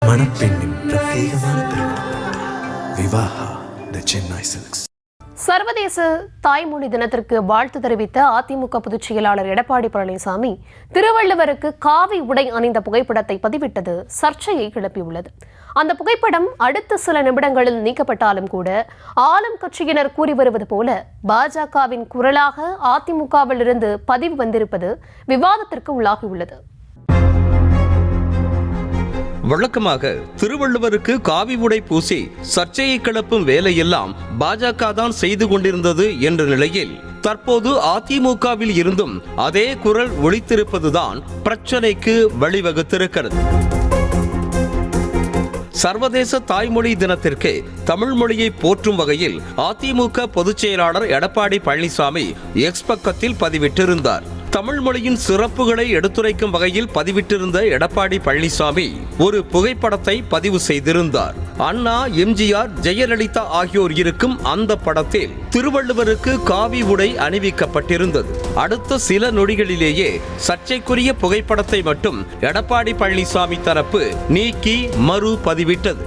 மணப்பெண்ணின் பிரத்யேகமான திருமணம் விவாஹா தி சென்னை சில்க்ஸ். சர்வதேச தாய்மொழி தினத்திற்கு வாழ்த்து தெரிவித்த அதிமுக பொதுச் செயலாளர் எடப்பாடி பழனிசாமி திருவள்ளுவருக்கு காவி உடை அணிந்த புகைப்படத்தை பதிவிட்டது சர்ச்சையை கிளப்பியுள்ளது. அந்த புகைப்படம் அடுத்த சில நிமிடங்களில் நீக்கப்பட்டாலும் கூட ஆளும் கட்சியினர் கூறி வருவது போல பாஜகவின் குரலாக அதிமுகவில் இருந்து பதிவு வந்திருப்பது விவாதத்திற்கு உள்ளாகியுள்ளது. வழக்கமாக திருவள்ளுவருக்கு காவி உடை பூசி சர்ச்சையை கிளப்பும் வேலையெல்லாம் பாஜக தான் செய்து கொண்டிருந்தது என்ற நிலையில் தற்போது அதிமுகவில் இருந்தும் அதே குரல் ஒலித்திருப்பதுதான் பிரச்சனைக்கு வழிவகுத்திருக்கிறது. சர்வதேச தாய்மொழி தினத்திற்கு தமிழ் மொழியை போற்றும் வகையில் அதிமுக பொதுச் செயலாளர் எடப்பாடி பழனிசாமி எக்ஸ் பக்கத்தில் பதிவிட்டிருந்தார். தமிழ் மொழியின் சிறப்புகளை எடுத்துரைக்கும் வகையில் பதிவிட்டிருந்த எடப்பாடி பழனிசாமி ஒரு புகைப்படத்தை பதிவு செய்திருந்தார். அண்ணா, எம்ஜிஆர், ஜெயலலிதா ஆகியோர் இருக்கும் அந்த படத்தில் திருவள்ளுவருக்கு காவி உடை அணிவிக்கப்பட்டிருந்தது. அடுத்த சில நொடிகளிலேயே சர்ச்சைக்குரிய புகைப்படத்தை மட்டும் எடப்பாடி பழனிசாமி தரப்பு நீக்கி மறு பதிவிட்டது.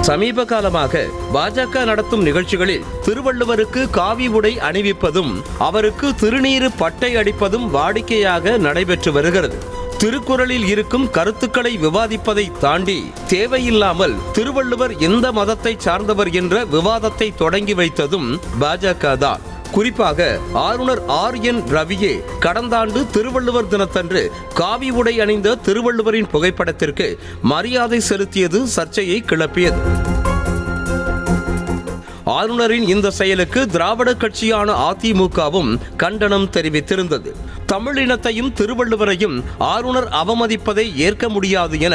சமீப காலமாக பாஜக நடத்தும் நிகழ்ச்சிகளில் திருவள்ளுவருக்கு காவி உடை அணிவிப்பதும் அவருக்கு திருநீறு பட்டை அடிப்பதும் வாடிக்கையாக நடைபெற்று வருகிறது. திருக்குறளில் இருக்கும் கருத்துக்களை விவாதிப்பதை தாண்டி தேவையில்லாமல் திருவள்ளுவர் எந்த மதத்தை சார்ந்தவர் என்ற விவாதத்தை தொடங்கி வைத்ததும் பாஜக தான். குறிப்பாக ஆளுநர் RN ரவியே கடந்த ஆண்டு திருவள்ளுவர் தினத்தன்று காவி உடை அணிந்த திருவள்ளுவரின் புகைப்படத்திற்கு மரியாதை செலுத்தியது சர்ச்சையை கிளப்பியது. ஆளுநரின் இந்த செயலுக்கு திராவிட கட்சியான அதிமுகவும் கண்டனம் தெரிவித்திருந்தது. தமிழினத்தையும் திருவள்ளுவரையும் ஆளுநர் அவமதிப்பதை ஏற்க முடியாது என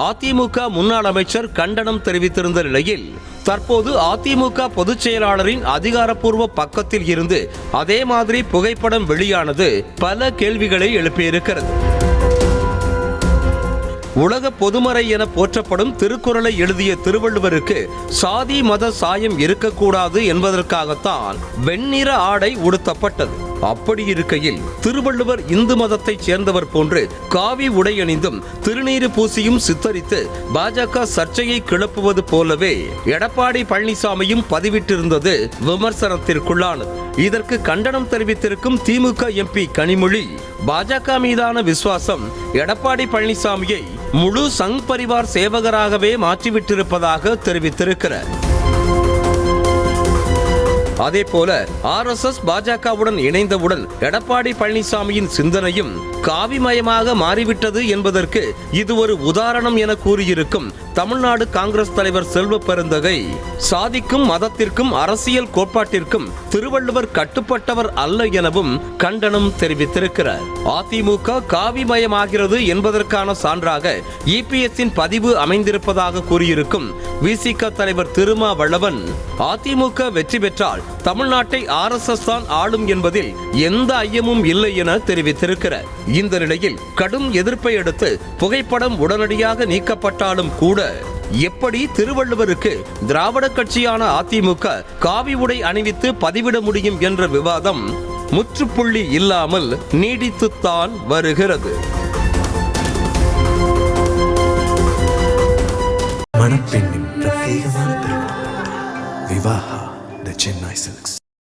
அதிமுக முன்னாள் அமைச்சர் கண்டனம் தெரிவித்திருந்த நிலையில் தற்போது அதிமுக பொதுச் செயலாளரின் அதிகாரப்பூர்வ பக்கத்தில் இருந்து அதே மாதிரி புகைப்படம் வெளியானது பல கேள்விகளை எழுப்பியிருக்கிறது. உலக பொதுமறை என போற்றப்படும் திருக்குறளை எழுதிய திருவள்ளுவருக்கு சாதி மத சாயம் இருக்கக்கூடாது என்பதற்காகத்தான் வெண்ணிற ஆடை உடுத்தப்பட்டது. அப்படி இருக்கையில் திருவள்ளுவர் இந்து மதத்தை சேர்ந்தவர் போன்று காவி உடை அணிந்தும் திருநீறு பூசியும் சித்தரித்து பாஜக சர்ச்சையை கிளப்புவது போலவே எடப்பாடி பழனிசாமியும் பதிவிட்டிருந்தது விமர்சனத்திற்குள்ளானது. இதற்கு கண்டனம் தெரிவித்திருக்கும் திமுக MP கனிமொழி பாஜக மீதான விசுவாசம் எடப்பாடி பழனிசாமியை முழு சங் பரிவார் சேவகராகவே மாற்றிவிட்டிருப்பதாக தெரிவித்திருக்கிறார். அதே போல RSS பாஜகவுடன் இணைந்தவுடன் எடப்பாடி பழனிசாமியின் சிந்தனையும் காவிமயமாக மாறிவிட்டது என்பதற்கு இது ஒரு உதாரணம் என கூறியிருக்கும் தமிழ்நாடு காங்கிரஸ் தலைவர் செல்வ பெருந்தகை சாதிக்கும் மதத்திற்கும் அரசியல் கோட்பாட்டிற்கும் திருவள்ளுவர் கட்டுப்பட்டவர் அல்ல எனவும் கண்டனம் தெரிவித்திருக்கிறார். அதிமுக காவிமயமாகிறது என்பதற்கான சான்றாக EPSன் பதிவு அமைந்திருப்பதாக கூறியிருக்கும் VCK தலைவர் திருமாவளவன் அதிமுக வெற்றி பெற்றால் தமிழ்நாட்டை RSS தான் ஆளும் என்பதில் எந்த ஐயமும் இல்லை என தெரிவித்திருக்கிறார். இந்த நிலையில் கடும் எதிர்ப்பை அடுத்து புகைப்படம் உடனடியாக நீக்கப்பட்டாலும் கூட எப்படி திருவள்ளுவருக்கு திராவிட கட்சியான அதிமுக காவி உடை அணிவித்து பதிவிட முடியும் என்ற விவாதம் முற்றுப்புள்ளி இல்லாமல் நீடித்துத்தான் வருகிறது. மணப்பெண்ணின் பிரத்யேகமான திருமணம் விவாஹா தி சென்னை சில்க்ஸ்.